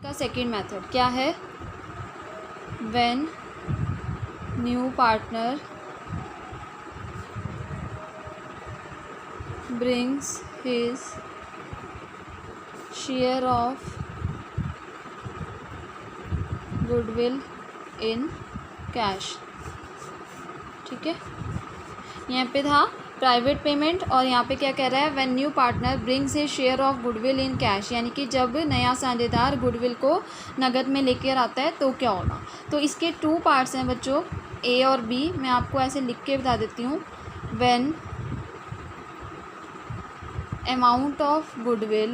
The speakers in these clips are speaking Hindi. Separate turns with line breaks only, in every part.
का सेकंड मेथड क्या है? When new partner brings his share of goodwill in cash। ठीक है, यहाँ पे था प्राइवेट पेमेंट और यहाँ पे क्या कह रहा है? When new partner brings his share of goodwill in cash, यानी कि जब नया साझेदार गुडविल को नगद में लेकर आता है तो क्या होगा। तो इसके टू पार्ट्स हैं बच्चों, ए और बी। मैं आपको ऐसे लिख के बता देती हूँ। When amount of goodwill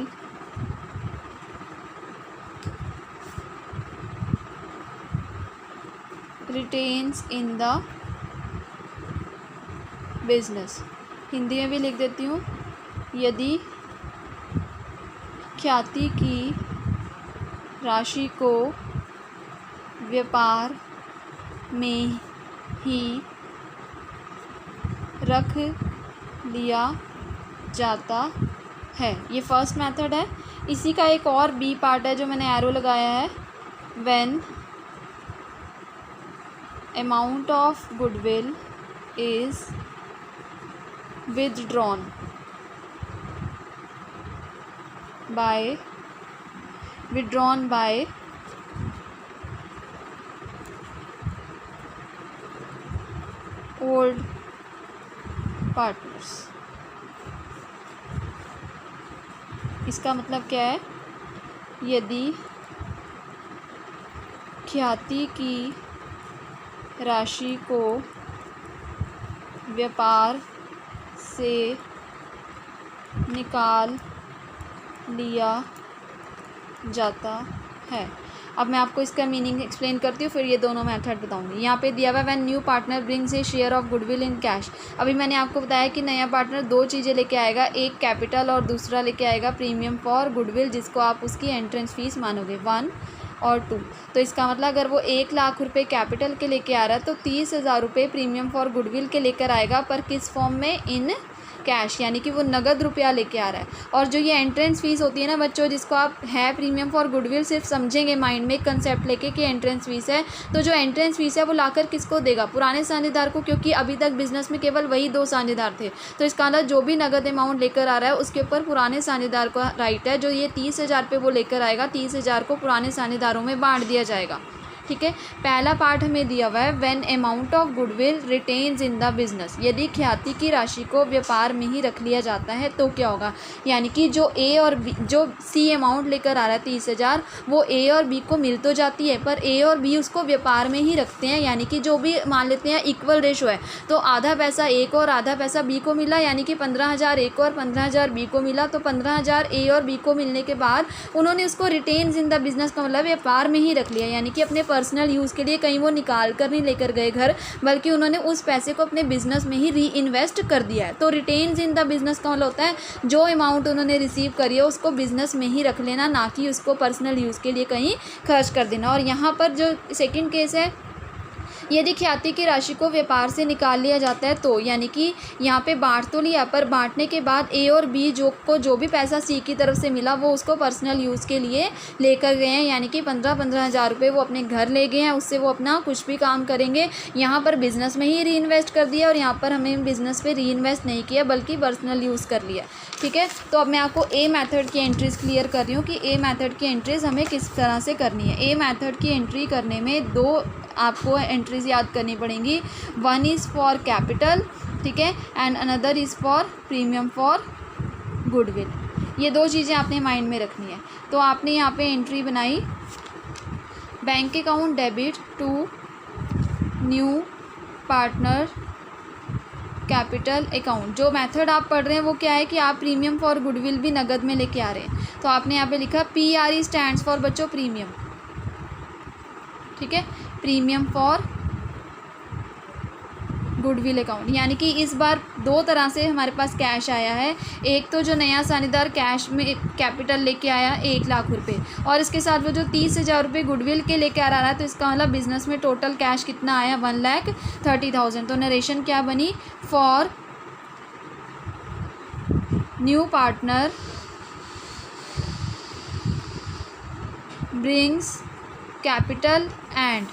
retains in the business, Hindi में भी लिख देती हूँ। यदि ख्याति की राशि को व्यापार में ही रख लिया जाता है, ये फर्स्ट मेथड है। इसी का एक और बी पार्ट है जो मैंने एरो लगाया है। When amount of goodwill is withdrawn by old partners. इसका मतलब क्या है? यदि ख्याति की राशि को व्यापार से निकाल लिया जाता है। अब मैं आपको इसका मीनिंग एक्सप्लेन करती हूँ, फिर ये दोनों मेथड बताऊँगी। यहाँ पे दिया हुआ है when new partner brings A share of goodwill in cash. अभी मैंने आपको बताया कि नया पार्टनर दो चीज़ें लेके आएगा, एक कैपिटल और दूसरा लेके आएगा प्रीमियम फॉर गुडविल, जिसको आप उसकी एंट्रेंस फीस मानोगे 1 और 2। तो इसका मतलब अगर वो 1 लाख रुपये कैपिटल के लेके आ रहा है तो 30,000 रुपये प्रीमियम फॉर गुडविल के लेकर आएगा, पर किस फॉर्म में? इन कैश, यानी कि वो नगद रुपया लेके आ रहा है। और जो ये एंट्रेंस फीस होती है ना बच्चों, जिसको आप है प्रीमियम फॉर गुडविल सिर्फ समझेंगे माइंड में कंसेप्ट लेके कि एंट्रेंस फीस है, तो जो एंट्रेंस फीस है वो लाकर किसको देगा? पुराने साझेदार को, क्योंकि अभी तक बिजनेस में केवल वही 2 साझेदार थे। तो इसका मतलब जो भी नगद अमाउंट लेकर आ रहा है उसके ऊपर पुराने साझेदार का राइट है। जो ये 30,000 पे वो लेकर आएगा, 30,000 को पुराने साझेदारों में बांट दिया जाएगा। ठीक है, पहला पार्ट हमें दिया हुआ है when amount of goodwill retains in the business, यदि ख्याति की राशि को व्यापार में ही रख लिया जाता है तो क्या होगा। यानी कि जो ए और बी, जो सी अमाउंट लेकर आ रहा है 30,000, वो ए और बी को मिल तो जाती है, पर ए और बी उसको व्यापार में ही रखते हैं। यानी कि जो भी मान लेते हैं इक्वल रेशो है, तो आधा पैसा ए को और आधा पैसा बी को मिला, यानी कि 15,000 ए को और 15,000 बी को मिला। तो 15,000 ए और बी को मिलने के बाद उन्होंने उसको रिटेन्स इन द बिजनेस का मतलब व्यापार में ही रख लिया, यानी कि अपने पर्सनल यूज़ के लिए कहीं वो निकाल कर नहीं लेकर गए घर, बल्कि उन्होंने उस पैसे को अपने बिजनेस में ही री इन्वेस्ट कर दिया है। तो रिटेन्स इन द बिजनेस का मतलब होता है जो अमाउंट उन्होंने रिसीव करी है उसको बिजनेस में ही रख लेना, ना कि उसको पर्सनल यूज़ के लिए कहीं खर्च कर देना। और यहाँ पर जो सेकंड केस है, यदि ख्याति की राशि को व्यापार से निकाल लिया जाता है तो, यानी कि यहाँ पे बांट तो लिया, पर बांटने के बाद ए और बी जो भी पैसा सी की तरफ से मिला वो उसको पर्सनल यूज़ के लिए लेकर गए हैं, यानी कि 15,000 रुपये वो अपने घर ले गए हैं, उससे वो अपना कुछ भी काम करेंगे। यहाँ पर बिज़नेस में ही री इन्वेस्ट कर दिया और यहाँ पर हमें बिज़नेस पे री इन्वेस्ट नहीं किया बल्कि पर्सनल यूज़ कर लिया। ठीक है, तो अब मैं आपको ए मेथड की एंट्रीज़ क्लियर कर रही हूँ कि ए मेथड की एंट्रीज़ हमें किस तरह से करनी है। ए मेथड की एंट्री करने में 2 आपको एंट्रीज याद करनी पड़ेंगी। 1 इज़ फॉर कैपिटल, ठीक है, and another is for premium for goodwill. ये 2 चीज़ें आपने माइंड में रखनी है। तो आपने यहाँ पे एंट्री बनाई, bank account debit to new partner capital account. जो मेथड आप पढ़ रहे हैं वो क्या है कि आप प्रीमियम फॉर गुडविल भी नगद में लेके आ रहे हैं। तो आपने यहाँ पे लिखा PRE स्टैंड्स फॉर बच्चों प्रीमियम, ठीक है, प्रीमियम फॉर गुडविल अकाउंट। यानी कि इस बार 2 तरह से हमारे पास कैश आया है। एक तो जो नया साझेदार कैश में कैपिटल लेके आया 1 लाख रुपए, और इसके साथ वो जो 30,000 रुपये गुडविल के लेके आ रहा है, तो इसका मतलब बिजनेस में टोटल कैश कितना आया? 1,30,000। तो नरेशन क्या बनी? For new partner brings capital and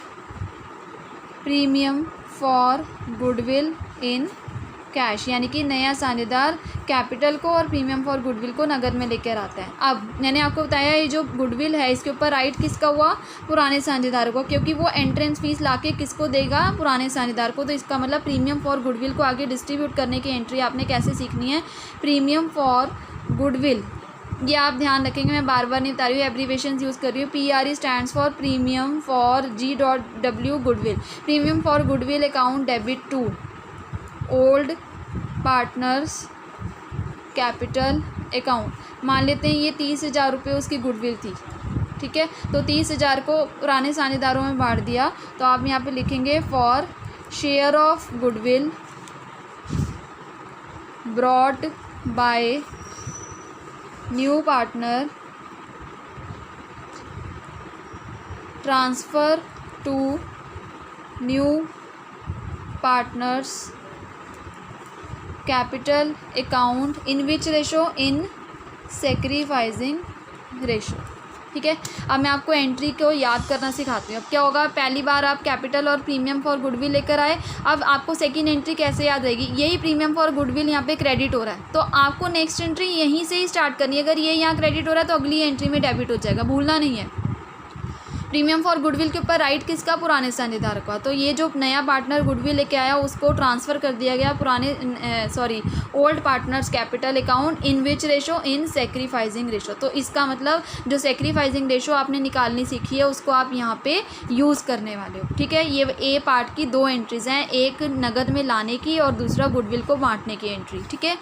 premium for goodwill in cash, यानी कि नया साझेदार कैपिटल को और प्रीमियम फॉर गुडविल को नगद में लेकर आता है। अब मैंने आपको बताया ये जो गुडविल है इसके ऊपर राइट किसका हुआ, पुराने साझेदार को, क्योंकि वो एंट्रेंस फीस लाके किसको देगा, पुराने साझेदार को। तो इसका मतलब प्रीमियम फॉर गुडविल को आगे डिस्ट्रीब्यूट करने की एंट्री आपने कैसे सीखनी है, प्रीमियम फॉर गुडविल। ये आप ध्यान रखेंगे, मैं बार बार नहीं बता रही हूँ, एब्रीवेशन यूज़ कर रही हूँ। PRE stands for premium for G.W goodwill. Premium for goodwill account debit to old partners capital account. मान लेते हैं ये 30,000 रुपये उसकी गुडविल थी, ठीक है। तो 30,000 को पुराने साझेदारों में बांट दिया। तो आप यहाँ पे लिखेंगे for share of goodwill brought by new partner transfer to new partners capital account in which ratio, in sacrificing ratio, ठीक है। अब मैं आपको एंट्री को याद करना सिखाती हूँ। अब क्या होगा, पहली बार आप कैपिटल और प्रीमियम फॉर गुडविल लेकर आए। अब आपको सेकंड एंट्री कैसे याद रहेगी, यही प्रीमियम फॉर गुडविल यहाँ पे क्रेडिट हो रहा है, तो आपको नेक्स्ट एंट्री यहीं से ही स्टार्ट करनी है। अगर ये यहाँ क्रेडिट हो रहा है तो अगली एंट्री में डेबिट हो जाएगा, भूलना नहीं है। प्रीमियम फॉर गुडविल के ऊपर राइट किसका, पुराने साझेदार का। तो ये जो नया पार्टनर गुडविल लेके आया उसको ट्रांसफ़र कर दिया गया old partners capital account in which ratio, in sacrificing ratio. तो इसका मतलब जो सेक्रीफाइसिंग रेशो आपने निकालनी सीखी है उसको आप यहाँ पे यूज़ करने वाले हो, ठीक है। ये ए पार्ट की 2 एंट्रीज़ हैं, एक नगद में लाने की और दूसरा गुडविल को बांटने की एंट्री, ठीक है।